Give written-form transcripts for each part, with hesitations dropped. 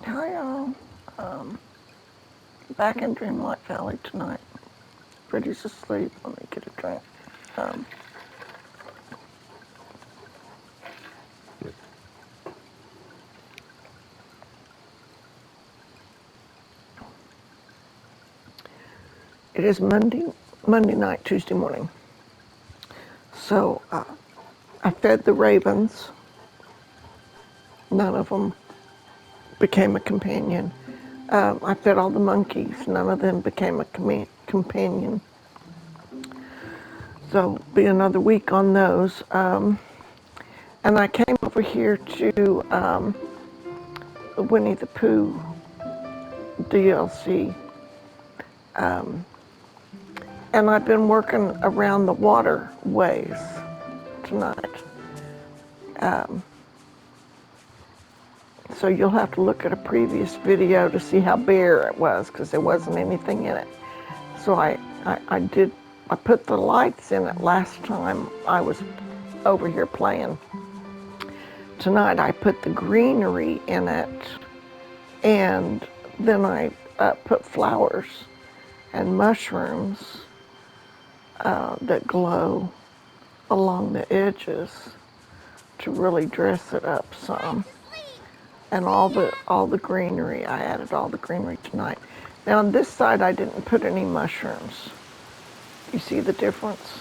Hi y'all. Um, Back in Dreamlight Valley tonight. Freddie's asleep. Let me get a drink. Um, it is Monday night, Tuesday morning. So I fed the ravens. None of them became a companion. I fed all the monkeys. None of them became a companion. So be another week on those. And I came over here to Winnie the Pooh DLC. And I've been working around the waterways tonight. So you'll have to look at a previous video to see how bare it was because there wasn't anything in it. So I put the lights in it last time I was over here playing. Tonight I put the greenery in it, and then I put flowers and mushrooms that glow along the edges to really dress it up some. And all the greenery, I added all the greenery tonight. Now on this side I didn't put any mushrooms. You see the difference?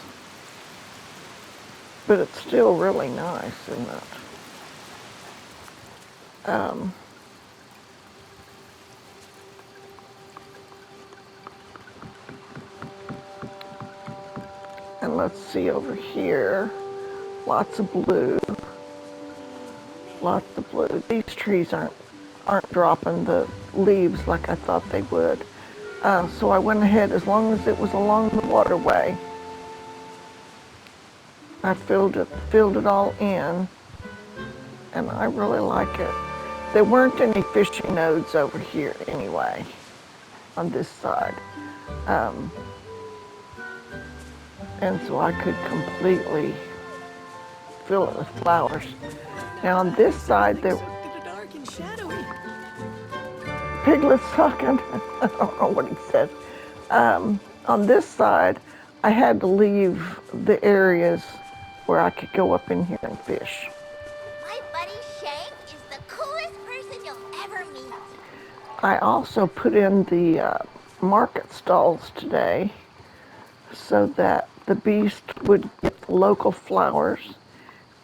But it's still really nice, isn't it? And let's see over here, lots of blue, lots of blue. These trees aren't dropping the leaves like I thought they would. So I went ahead, as long as it was along the waterway, I filled it all in, and I really like it. There weren't any fishing nodes over here anyway, on this side. And so I could completely fill it with flowers. Now on this side, there Piglet's talking. I don't know what he said. On this side, I had to leave the areas where I could go up in here and fish. My buddy Shank is the coolest person you'll ever meet. I also put in the market stalls today so that the beast would get the local flowers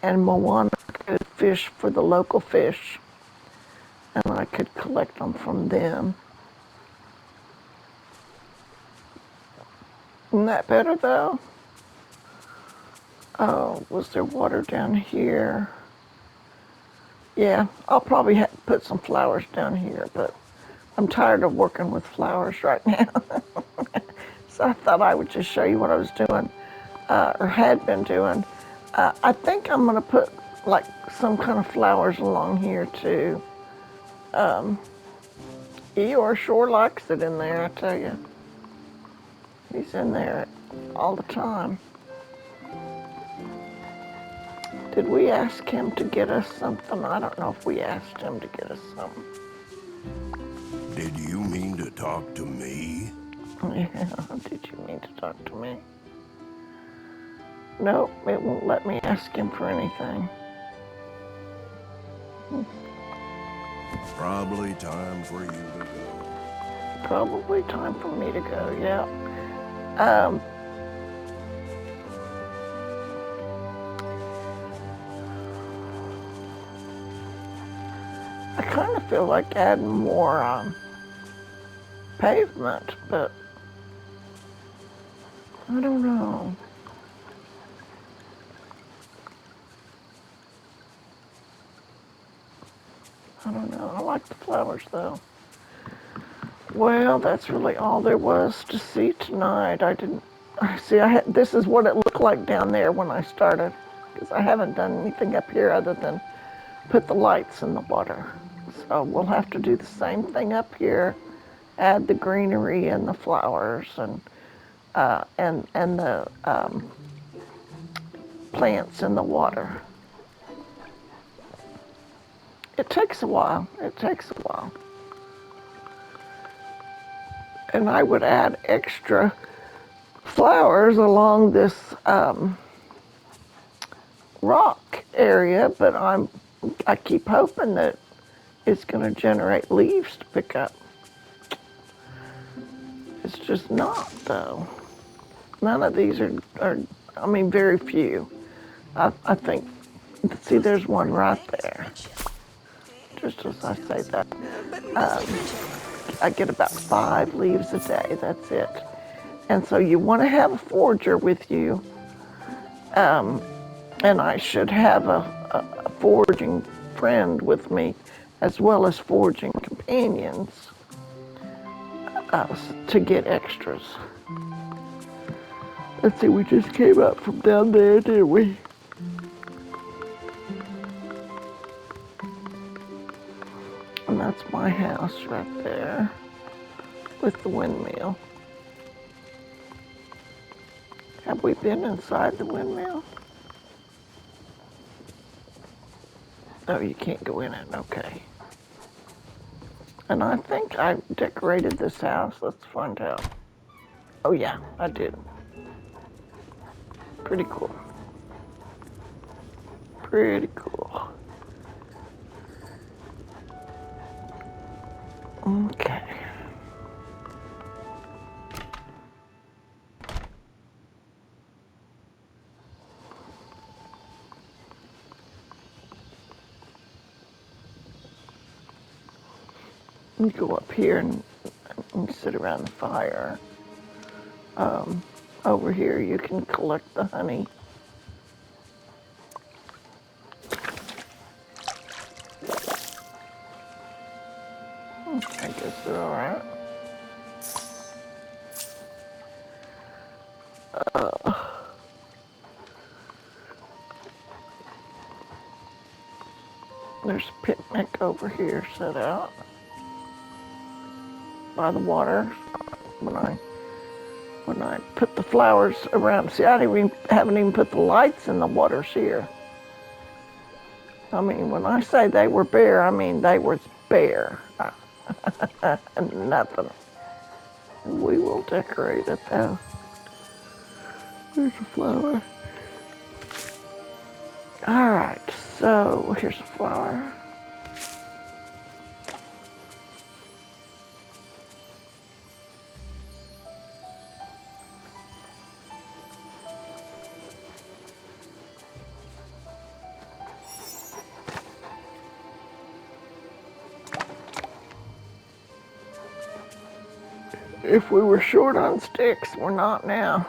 and Moana could fish for the local fish, and I could collect them from them. Isn't that better though? Oh, was there water down here? Yeah, I'll probably put some flowers down here, but I'm tired of working with flowers right now. So I thought I would just show you what I was doing, or had been doing. I think I'm gonna put like some kind of flowers along here too. Eeyore sure likes it in there, I tell you. He's in there all the time. Did we ask him to get us something? I don't know if we asked him to get us something. Did you mean to talk to me? Yeah, did you mean to talk to me? Nope, it won't let me ask him for anything. Probably time for you to go. Probably time for me to go, yeah. I kind of feel like adding more pavement, but I don't know. I don't know. I like the flowers though. Well, that's really all there was to see tonight. I didn't see. This is what it looked like down there when I started, because I haven't done anything up here other than put the lights in the water. So we'll have to do the same thing up here. Add the greenery and the flowers and the plants in the water. It takes a while. It takes a while. And I would add extra flowers along this rock area, but I keep hoping that it's going to generate leaves to pick up. It's just not, though. None of these are I mean, very few. I think, see, there's one right there. Just as I say that. I get about 5 leaves a day, that's it. And so you want to have a forager with you, and I should have a foraging friend with me, as well as foraging companions to get extras. Let's see, we just came up from down there, didn't we? And that's my house right there with the windmill. Have we been inside the windmill? Oh, you can't go in it, okay. And I think I decorated this house. Let's find out. Oh yeah, I did. Pretty cool. Pretty cool. Okay. You go up here and sit around the fire. Over here you can collect the honey. I guess they're all right. There's a picnic over here set out by the water. When I put the flowers around, see, haven't even put the lights in the waters here. I mean, when I say they were bare, I mean they were bare. Nothing. We will decorate it though. There's a flower. All right, so here's a flower. If we were short on sticks, we're not now.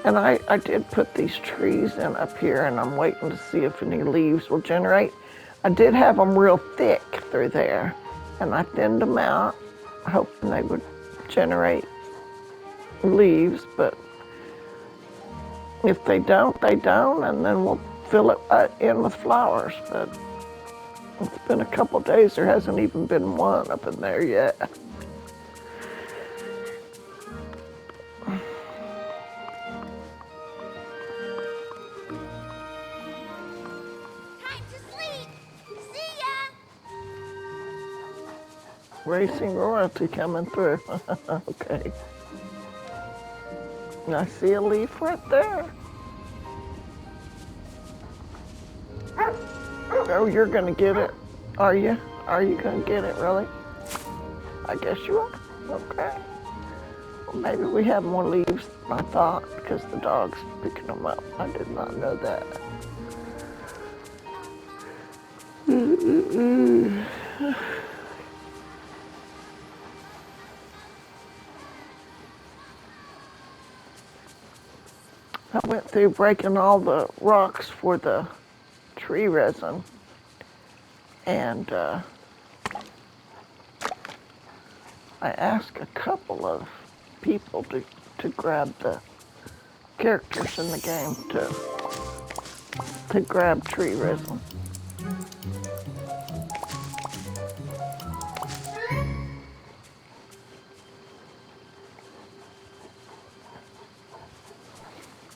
And I did put these trees in up here, and I'm waiting to see if any leaves will generate. I did have them real thick through there, and I thinned them out, hoping they would generate leaves, but if they don't, they don't, and then we'll fill it in with flowers. But it's been a couple days, there hasn't even been one up in there yet. Racing royalty coming through. Okay. I see a leaf right there. Oh, you're gonna get it. Are you? Are you gonna get it, really? I guess you are. Okay. Well, maybe we have more leaves than I thought because the dog's picking them up. I did not know that. I went through breaking all the rocks for the tree resin, and I asked a couple of people to grab the characters in the game to grab tree resin.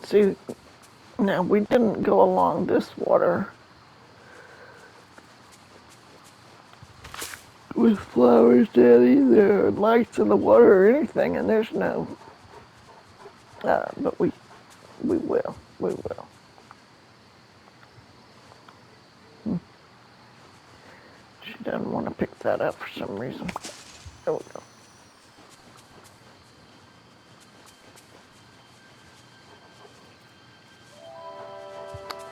See, now we didn't go along this water. with flowers down either, or lights in the water or anything, and there's no, but we will, we will. She doesn't want to pick that up for some reason. There we go.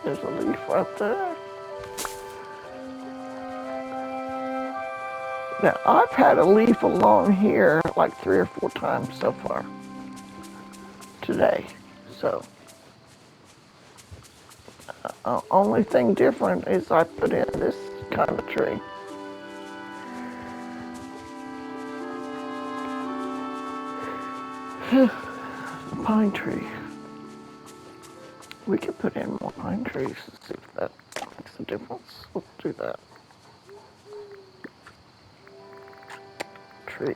There's a leaf right there. Now, I've had a leaf along here like 3 or 4 times so far today. So, only thing different is I put in this kind of tree. Pine tree. We could put in more pine trees and see if that makes a difference. Let's do that. Trees.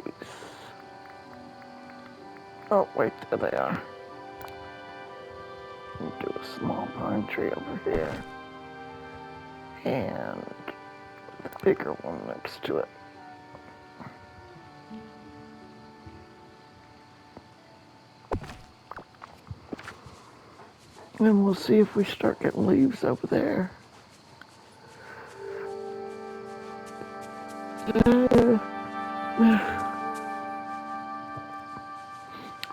Oh, wait, there they are. We'll do a small pine tree over here. And the bigger one next to it. And we'll see if we start getting leaves over there.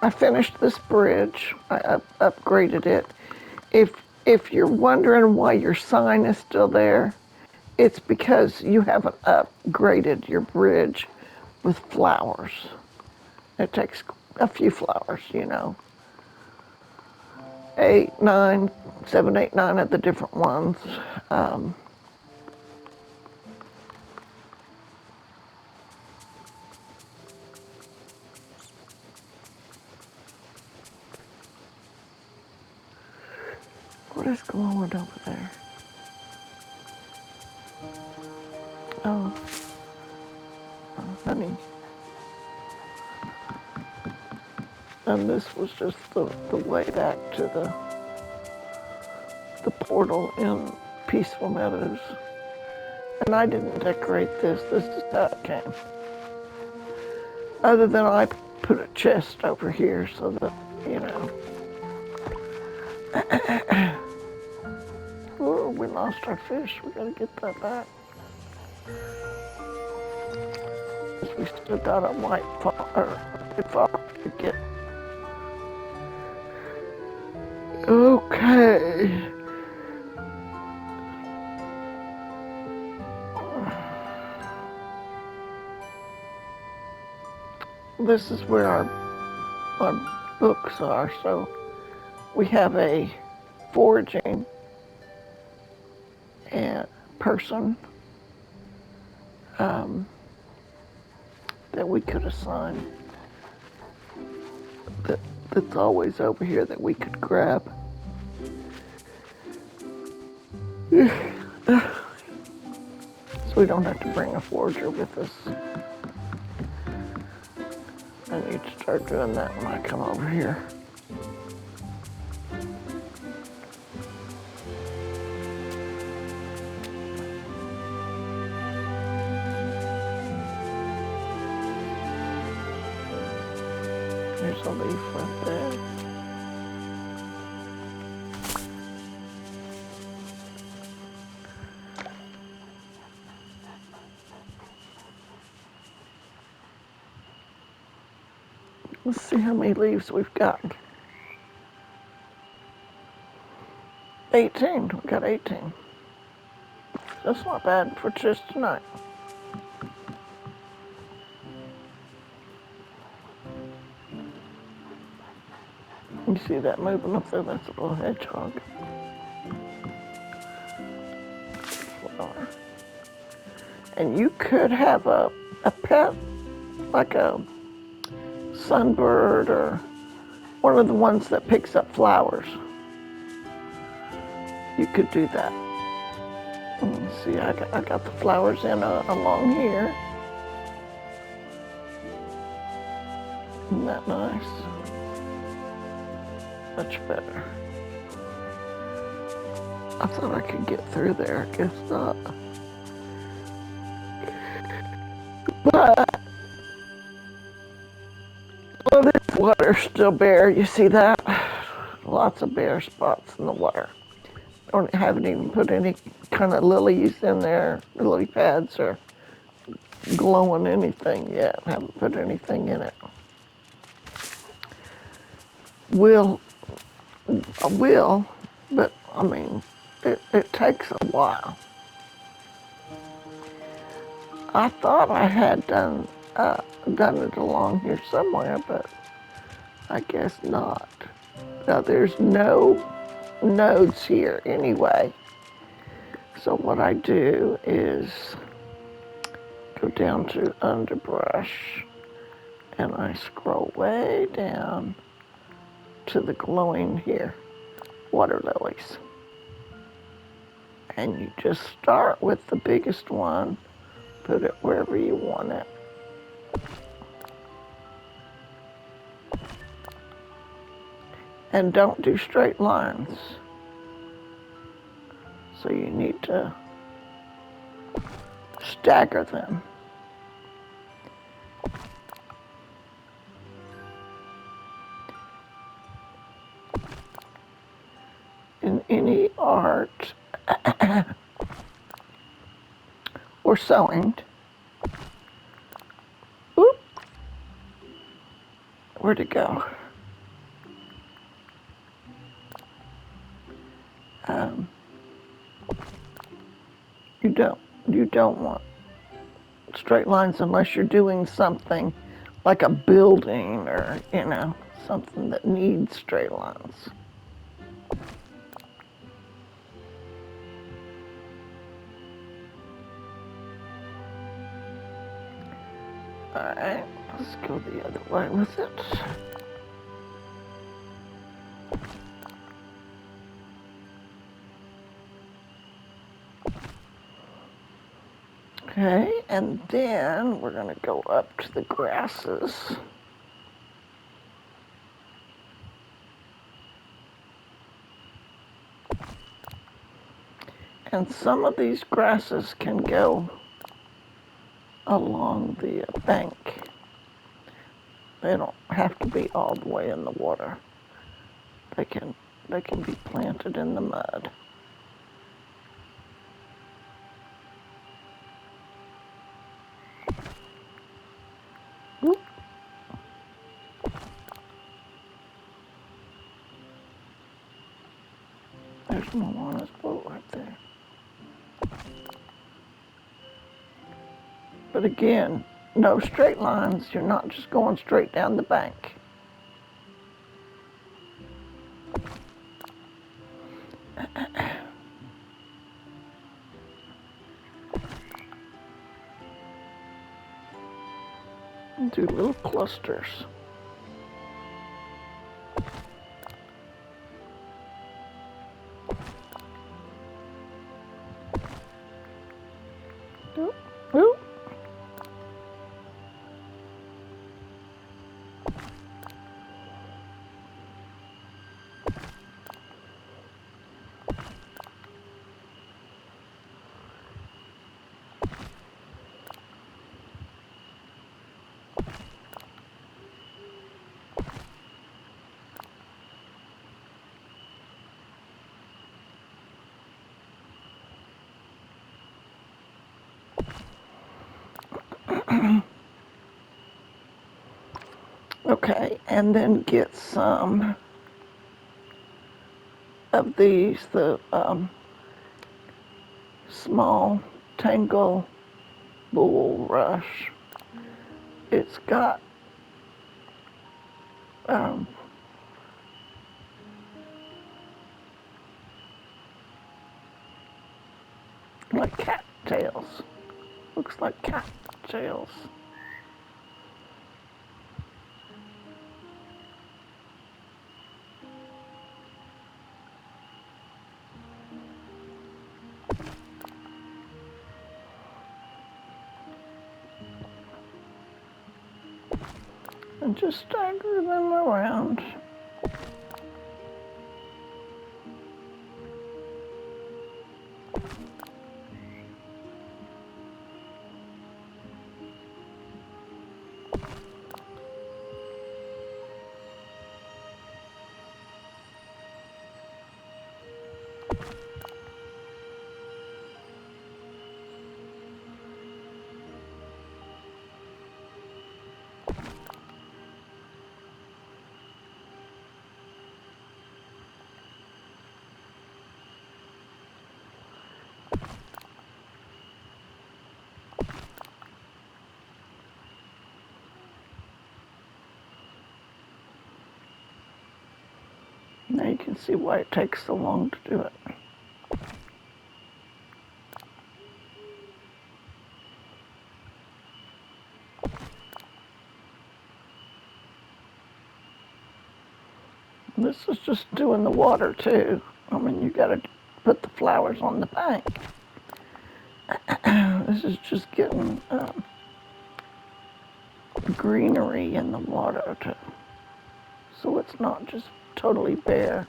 I finished this bridge. I upgraded it. If you're wondering why your sign is still there, it's because you haven't upgraded your bridge with flowers. It takes a few flowers, you know. 8, 9, 7, 8, 9 of the different ones. What is glowing over there? Oh, honey. And this was just the way back to the portal in Peaceful Meadows. And I didn't decorate this. This is how it came. Other than I put a chest over here so that, you know. Oh, we lost our fish. We gotta get that back. We still got a white fox to get. Okay. This is where our books are. So we have a foraging and person that we could assign that's always over here that we could grab. So we don't have to bring a forager with us. I need to start doing that when I come over here. There's a leaf right there. Let's see how many leaves we've got. 18. We got 18. That's not bad for just tonight. You see that moving up there? That's a little hedgehog. Flower. And you could have a pet, like a sunbird or one of the ones that picks up flowers. You could do that. See, I got the flowers in along here. Isn't that nice? Much better. I thought I could get through there. I guess not. But, well, this water's still bare. You see that? Lots of bare spots in the water. Haven't even put any kind of lilies in there, lily pads, or glowing anything yet. Haven't put anything in it. I will, but I mean, it takes a while. I thought I had done it along here somewhere, but I guess not. Now there's no nodes here anyway. So what I do is go down to underbrush and I scroll way down to the glowing here, water lilies. And you just start with the biggest one, put it wherever you want it. And don't do straight lines. So you need to stagger them. In any art or sewing, oop, where'd it go? Um, you don't want straight lines unless you're doing something like a building or, something that needs straight lines. All right, let's go the other way with it. Okay, and then we're gonna go up to the grasses. And some of these grasses can go along the bank. They don't have to be all the way in the water. They can be planted in the mud. Whoop. There's Moana's boat right there. But again, no straight lines. You're not just going straight down the bank. Do little clusters. Oop, oop. Okay, and then get some of these, the small tangle bulrush. It's got like cat tails. Looks like cat tails. And just stagger them around. Now you can see why it takes so long to do it. This is just doing the water too. I mean, you gotta put the flowers on the bank. This is just getting greenery in the water too. So it's not just totally bare.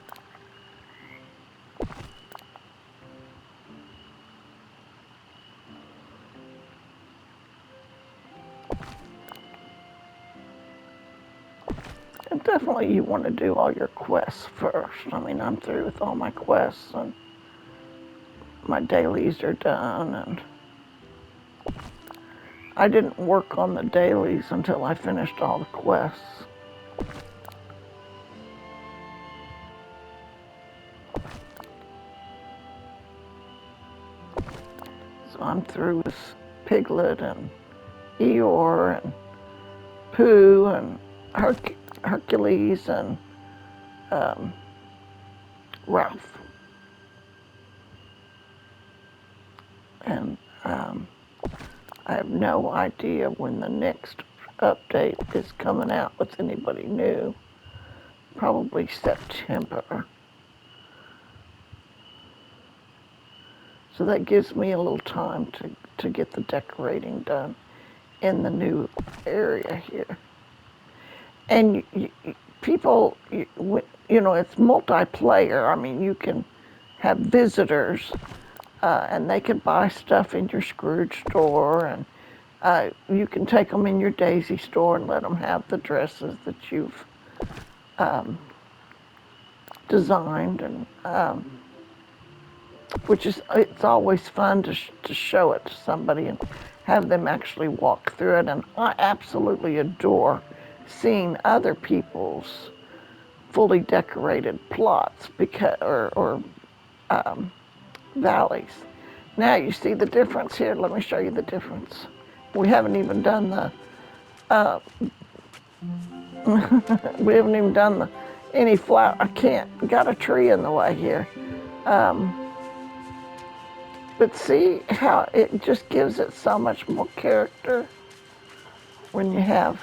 And definitely you want to do all your quests first. I mean, I'm through with all my quests and my dailies are done, and I didn't work on the dailies until I finished all the quests. So I'm through with Piglet and Eeyore and Pooh and Hercules and Ralph. And I have no idea when the next update is coming out with anybody new. Probably September. So that gives me a little time to get the decorating done in the new area here. And people, you know, it's multiplayer. I mean, you can have visitors and they can buy stuff in your Scrooge store, and you can take them in your Daisy store and let them have the dresses that you've designed, and which is, it's always fun to show it to somebody and have them actually walk through it. And I absolutely adore seeing other people's fully decorated plots or valleys. Now you see the difference here. Let me show you the difference. We haven't even done the we haven't even done any flower. I can't. Got a tree in the way here. But see how it just gives it so much more character when you have.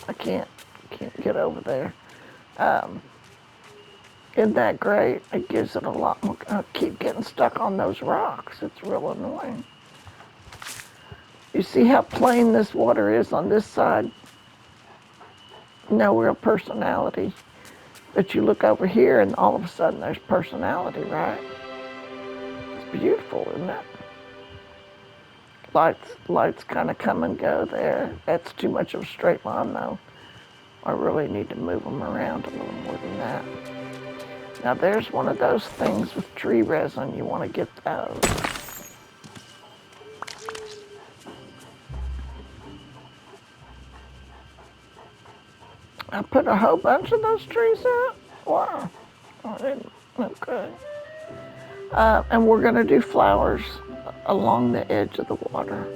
I can't get over there. Isn't that great? It gives it a lot more. I keep getting stuck on those rocks. It's real annoying. You see how plain this water is on this side? No real personality. But you look over here and all of a sudden there's personality, right? It's beautiful, isn't it? Lights kind of come and go there. That's too much of a straight line though. I really need to move them around a little more than that. Now there's one of those things with tree resin. You want to get those. I put a whole bunch of those trees out. Wow. I didn't. Okay. And we're going to do flowers along the edge of the water.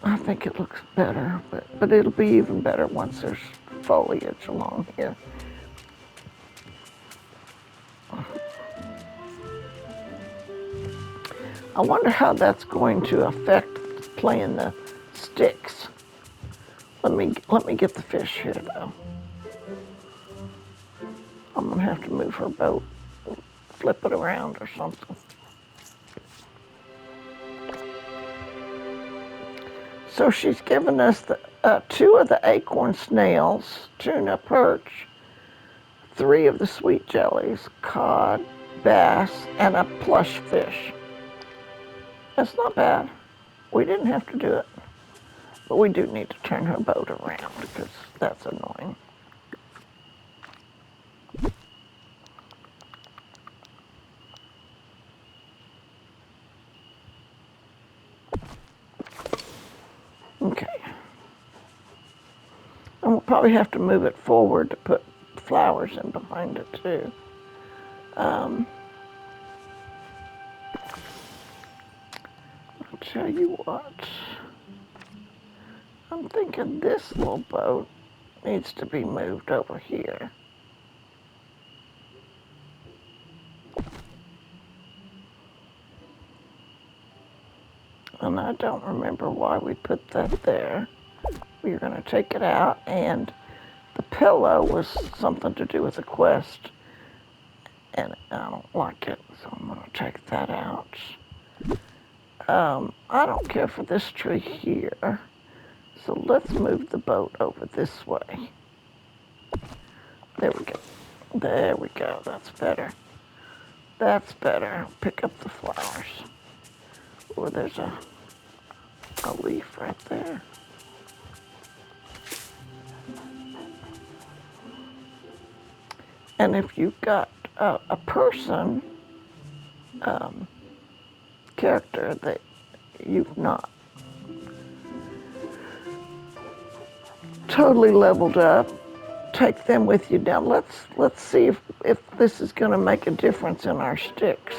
I think it looks better, but it'll be even better once there's foliage along here. I wonder how that's going to affect playing the sticks. Let me get the fish here though. I'm gonna have to move her boat, flip it around or something. So she's given us two of the acorn snails, tuna, perch, three of the sweet jellies, cod, bass, and a plush fish. That's not bad. We didn't have to do it, but we do need to turn her boat around because that's annoying. Okay. And we'll probably have to move it forward to put flowers in behind it too. I'll tell you what. I'm thinking this little boat needs to be moved over here. And I don't remember why we put that there. We were going to take it out, and the pillow was something to do with a quest, and I don't like it, so I'm going to take that out. I don't care for this tree here, so let's move the boat over this way. There we go. There we go. That's better. That's better. Pick up the flowers. Oh, there's a leaf right there. And if you've got a person character that you've not totally leveled up, take them with you. Now let's see if this is going to make a difference in our sticks.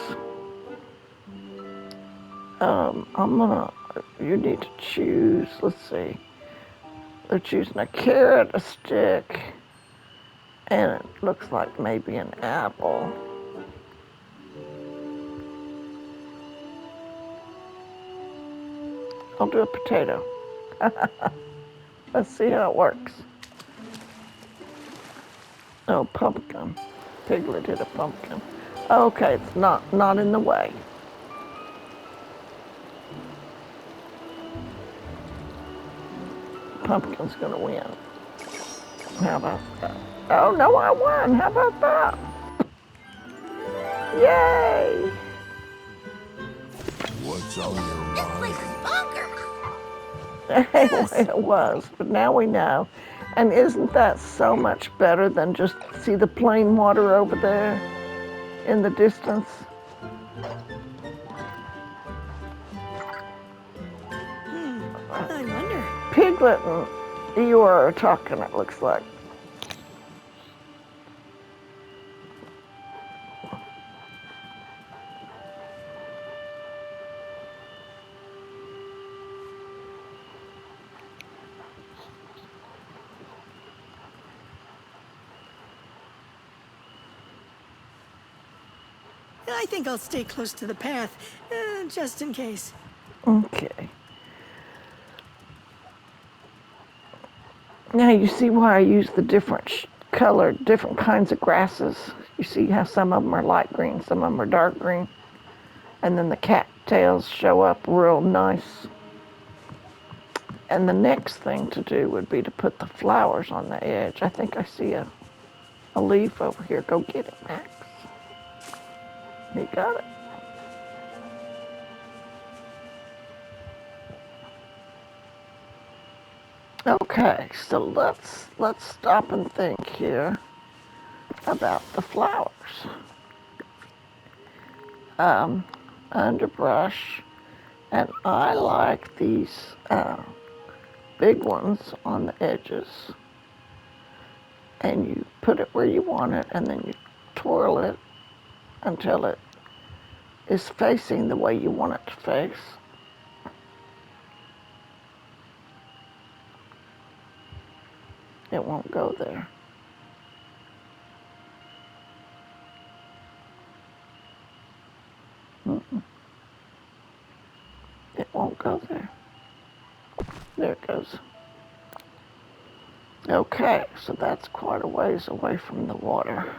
You need to choose, let's see. They're choosing a carrot, a stick, and it looks like maybe an apple. I'll do a potato. Let's see how it works. Oh, pumpkin. Piglet did a pumpkin. Okay, it's not in the way. Pumpkin's gonna win. How about that? Oh no, I won. How about that? Yay! What's on your This place mind? is bonkers. It was, but now we know. And isn't that so much better than just see the plain water over there in the distance? I wonder. Piglet and Eeyore are talking, it looks like. I think I'll stay close to the path, just in case. Okay. Now you see why I use the different colored, different kinds of grasses. You see how some of them are light green, some of them are dark green. And then the cattails show up real nice. And the next thing to do would be to put the flowers on the edge. I think I see a leaf over here. Go get it, Max. You got it. Okay, so let's stop and think here about the flowers. Underbrush, and I like these big ones on the edges. And you put it where you want it, and then you twirl it until it is facing the way you want it to face. It won't go there. It won't go there. There it goes. Okay, so that's quite a ways away from the water.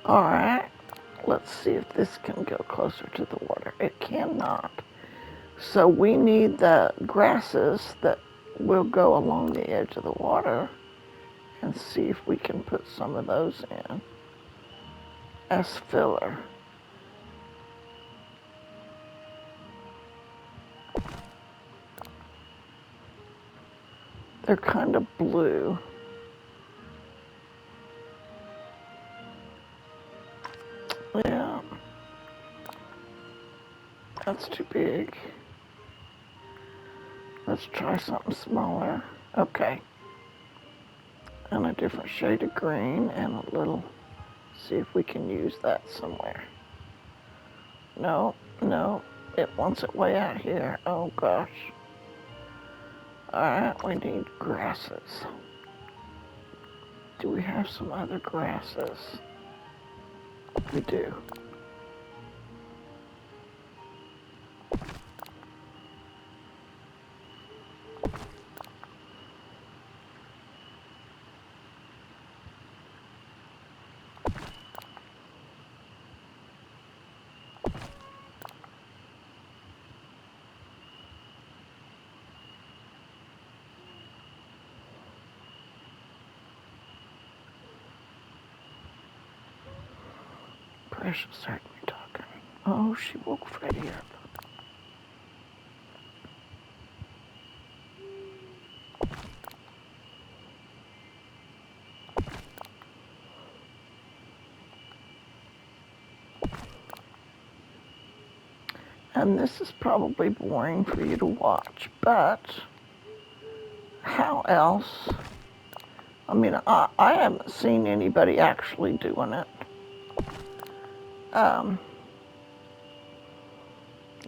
All right, let's see if this can go closer to the water. It cannot. So we need the grasses that will go along the edge of the water and see if we can put some of those in as filler. They're kind of blue. Yeah, that's too big. Let's try something smaller. Okay. And a different shade of green and a little See if we can use that somewhere. No, no, it wants it way out here. Oh gosh. Alright, we need grasses. Do we have some other grasses? We do. Precious heard me talking. Oh, she woke Freddy up. And this is probably boring for you to watch, but how else? I mean, I haven't seen anybody actually doing it.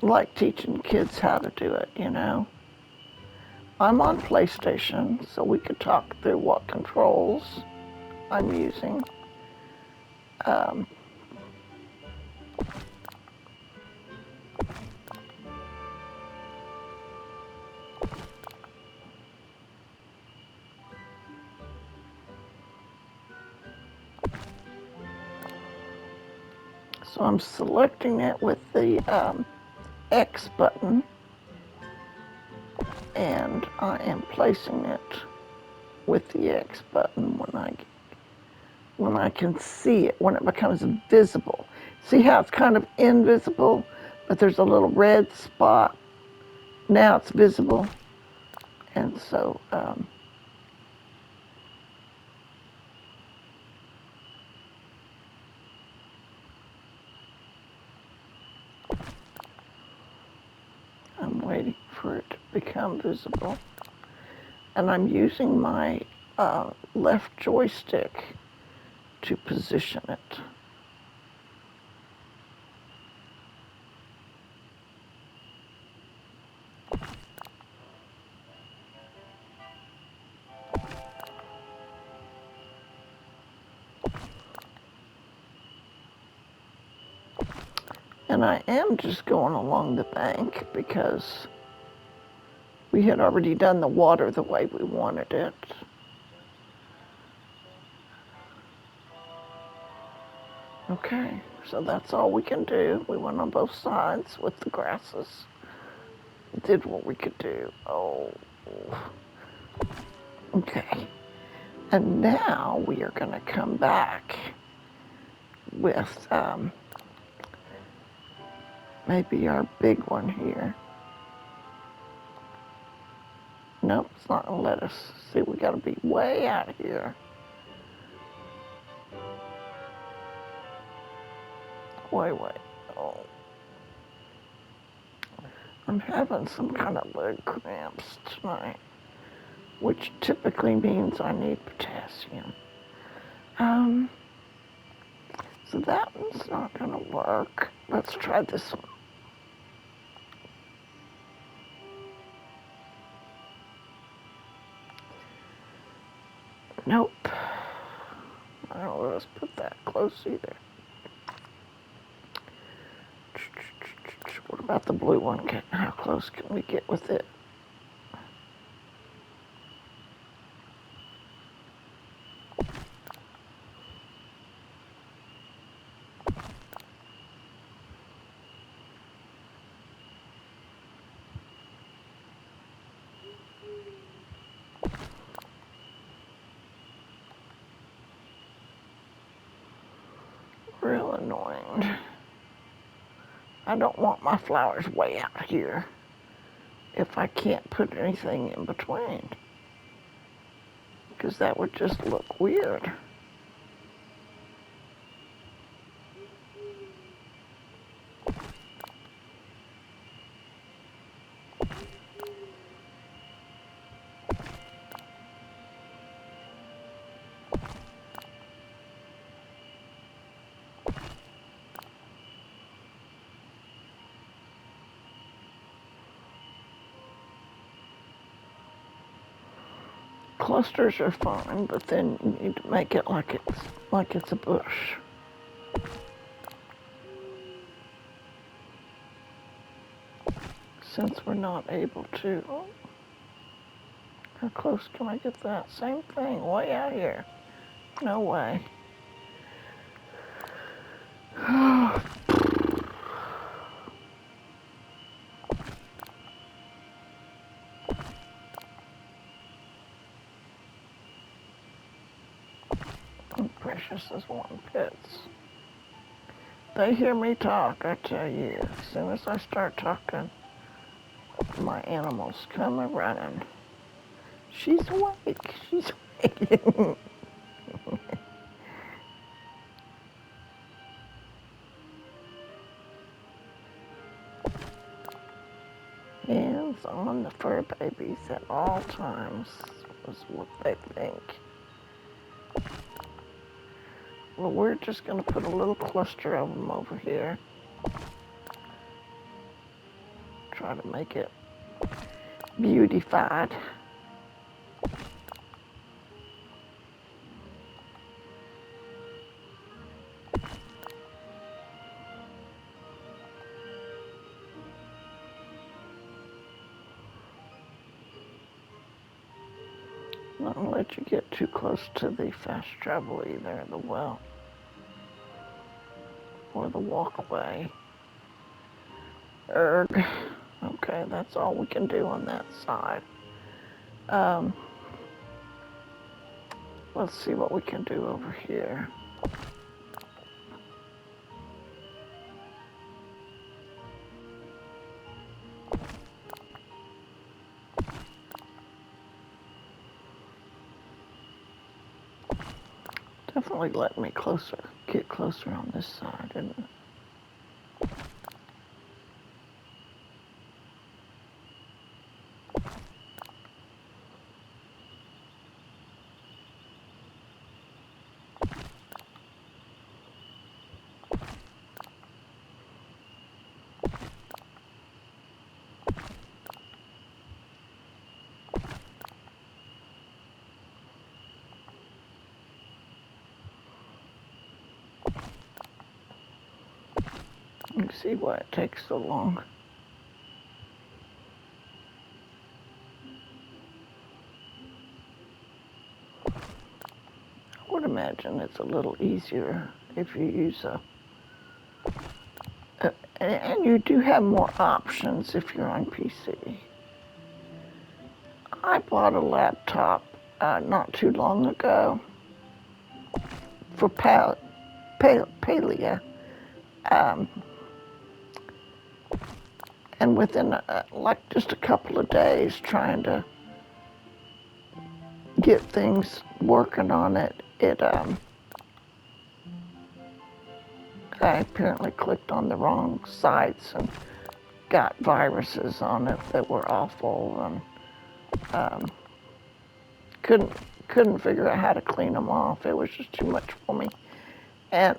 Like teaching kids how to do it, you know. I'm on PlayStation, so we could talk through what controls I'm using. So I'm selecting it with the X button, and I am placing it with the X button when I can see it, when it becomes visible. See how it's kind of invisible, but there's a little red spot. Now it's visible, and so I'm waiting for it to become visible. And I'm using my left joystick to position it. And I am just going along the bank because we had already done the water the way we wanted it. Okay, so that's all we can do. We went on both sides with the grasses. Did what we could do. Oh, okay. And now we are going to come back with maybe our big one here. Nope, it's not going to let us. See, we got to be way out here. Wait. Oh. I'm having some kind of leg cramps tonight, which typically means I need potassium. So that one's not going to work. Let's try this one. Nope. I don't let us put that close either. What about the blue one? How close can we get with it? Real annoying. I don't want my flowers way out here if I can't put anything in between, because that would just look weird. Clusters are fine, but then you need to make it like it's a bush. Since we're not able to. Oh, how close can I get that? Same thing, way out here. No way. Precious as one pits. They hear me talk, I tell you. As soon as I start talking, my animals come running. She's awake. She's awake. Hands on the fur babies at all times is what they think. Well, we're just going to put a little cluster of them over here. Try to make it beautified. Not going to let you get too close to the fast travel either, the well or the walkway. Erg. Okay, that's all we can do on that side. Let's see what we can do over here. Definitely let me get closer on this side, isn't it? You see why it takes so long. I would imagine it's a little easier if you use and you do have more options if you're on PC. I bought a laptop not too long ago for Palia. And within like just a couple of days trying to get things working on it, I apparently clicked on the wrong sites and got viruses on it that were awful, and couldn't figure out how to clean them off. It was just too much for me. And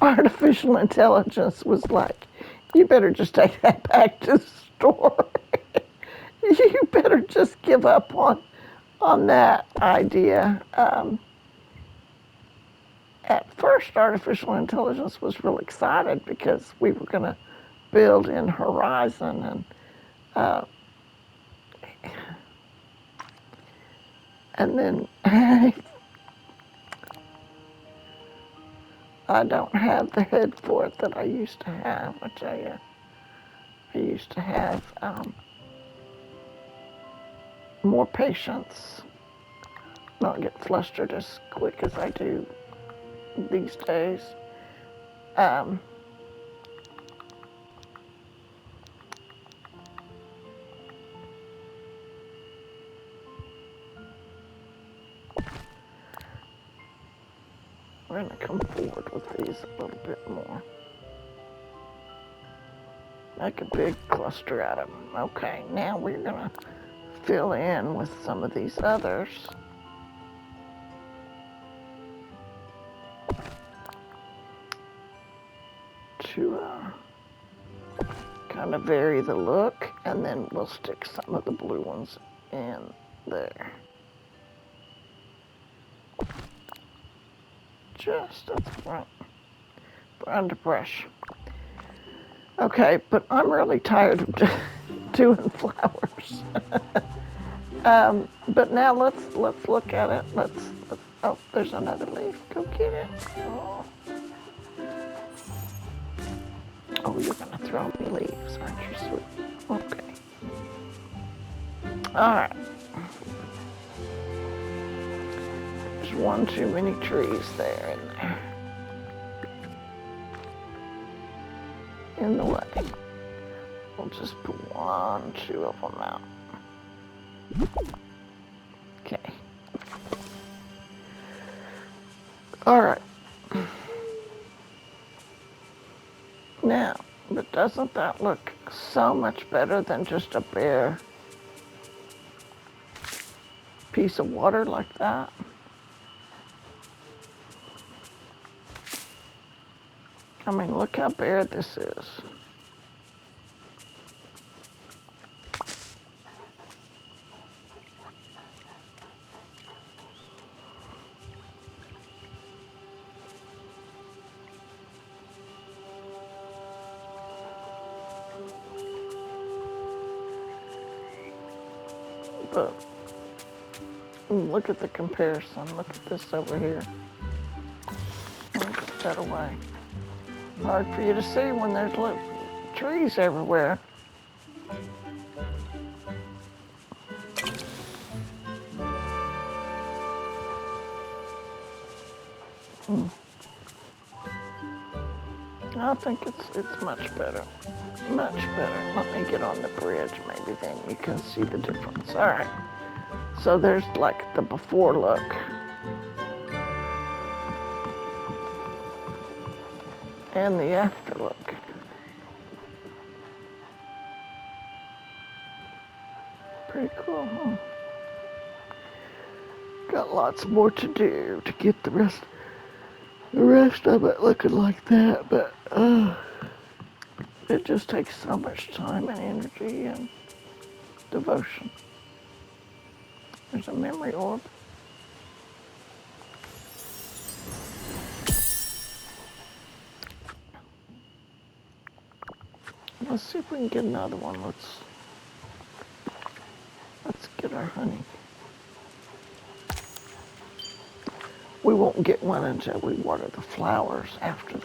artificial intelligence was like, you better just take that back to the store. You better just give up on that idea. At first, artificial intelligence was real excited because we were going to build in Horizon, and then I don't have the head for it that I used to have. I tell you, I used to have more patience, not get flustered as quick as I do these days. We're going to come forward with these a little bit more. Make a big cluster out of them. Okay, now we're going to fill in with some of these others. To kind of vary the look, and then we'll stick some of the blue ones in there. just at the front. Underbrush. Okay, but I'm really tired of doing flowers. But now let's look at it. Oh, there's another leaf. Go get it. Oh, oh, you're gonna throw me leaves, aren't you, sweet? Okay. All right. There's one too many trees there in the way. We'll just put 1, 2 of them out. Okay. All right. Now, but doesn't that look so much better than just a bare piece of water like that? I mean, look how bare this is. But look at the comparison. Look at this over here. Let me put that away. Hard for you to see when there's trees everywhere. I think it's much better. Much better. Let me get on the bridge. Maybe then you can see the difference. All right. So there's like the before look. And the after look. Pretty cool, huh? Got lots more to do to get the rest of it looking like that, but it just takes so much time and energy and devotion. There's a memory orb. Let's see if we can get another one. Let's get our honey. We won't get one until we water the flowers after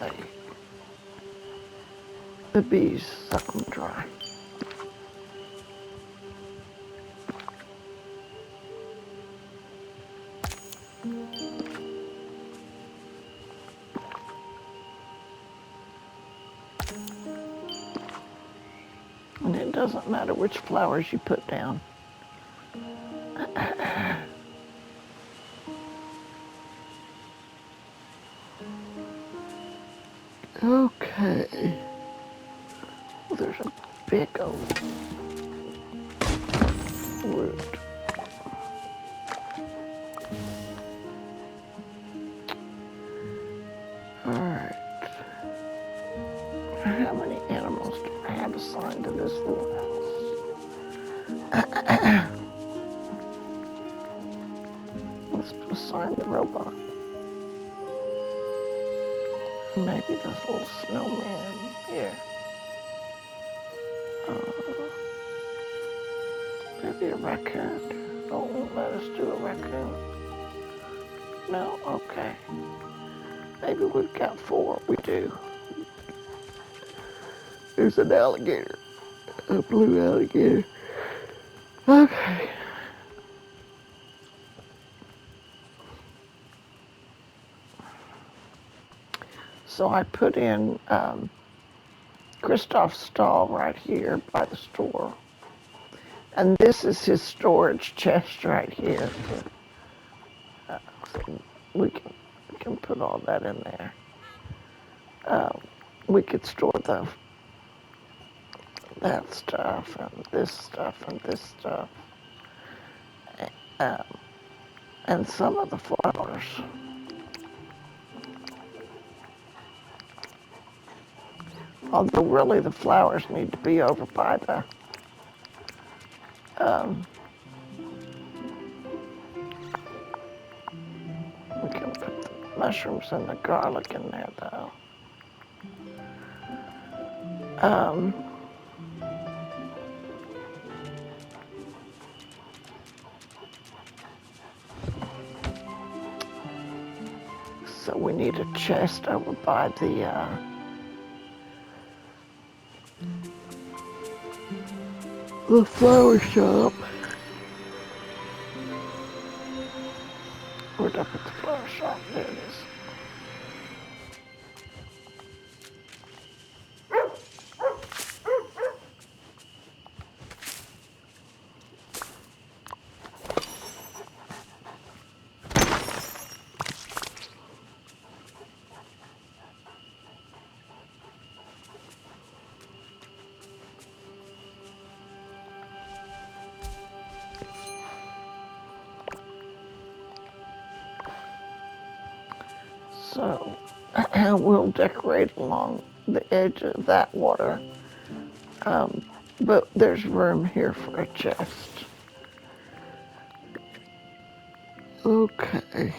the bees suck them dry. And it doesn't matter which flowers you put down. Okay. Well, there's a big old root. All right. How many animals do I have assigned to this little house? Let's assign the robot. Maybe this little snowman here. Maybe a raccoon. Oh, won't let us do a raccoon. No? Okay. Maybe we've got 4. We do. There's an alligator. A blue alligator. Okay. So I put in Christoph's stall right here by the store. And this is his storage chest right here. So we can put all that in there. We could store that stuff and this stuff and this stuff. And some of the flowers. Although really the flowers need to be over by the we can mushrooms and the garlic in there, though. So we need a chest over by the flower shop. Where'd I put the flower shop? There it is. So we'll decorate along the edge of that water. But there's room here for a chest. Okay.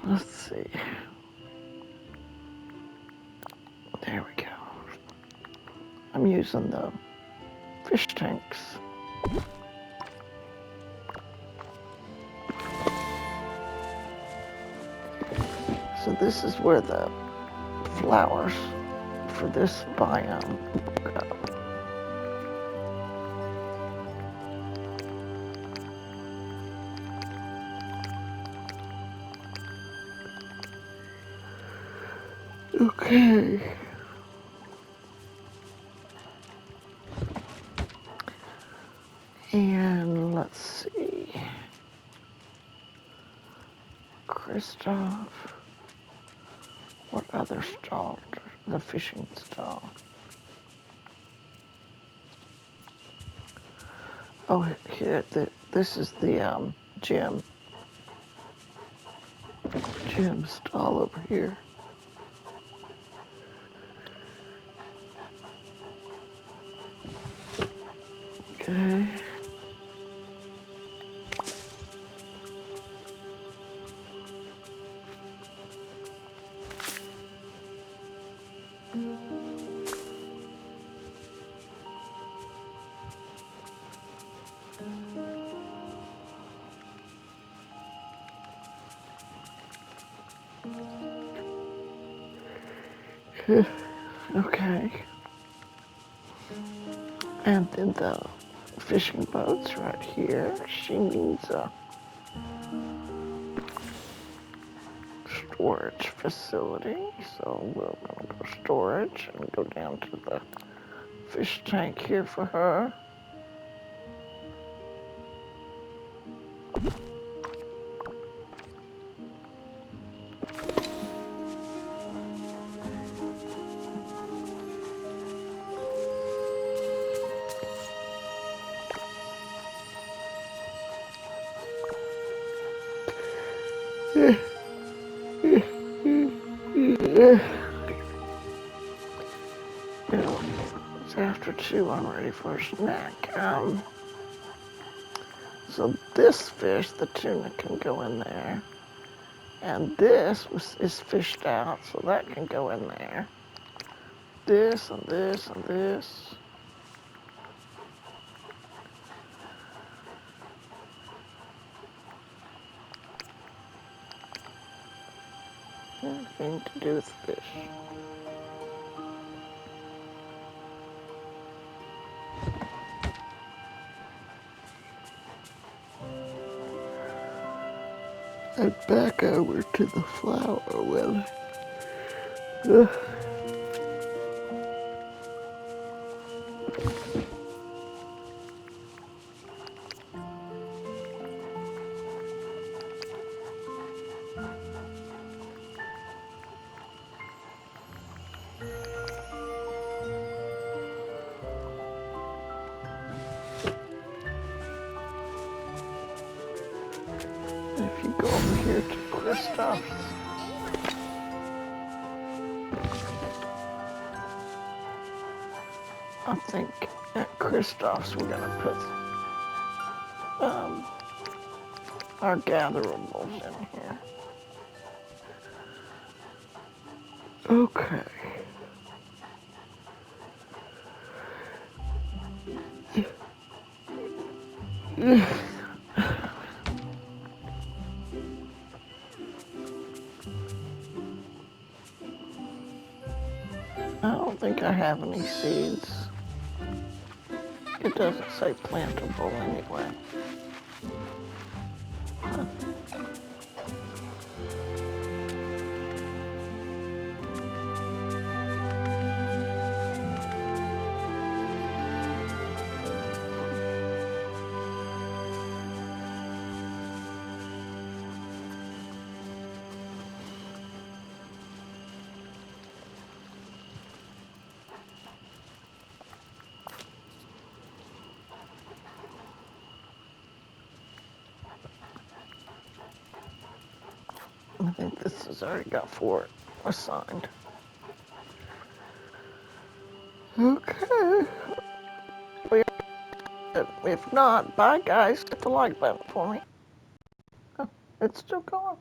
Let's see. There we go. I'm using the fish tanks. So this is where the flowers for this biome go. Okay. And let's see. Kristoff. What other stall? The fishing stall. Oh, here, this is the gym stall over here. Okay. Okay. And then the fishing boat's right here. She needs a storage facility. So we're gonna go storage and go down to the fish tank here for her. It's after 2, I'm ready for a snack. So this fish, the tuna, can go in there. And this is fished out, so that can go in there. This and this and this. Anything to do with fish. And back over to the flower well. If you go over here to Kristoff, I think at Kristoff's we're gonna put are gatherables in here. Okay. I don't think I have any seeds. It doesn't say plantable anyway. I think this has already got 4 assigned. Okay. Well, if not, bye guys. Hit the like button for me. Oh, it's still going.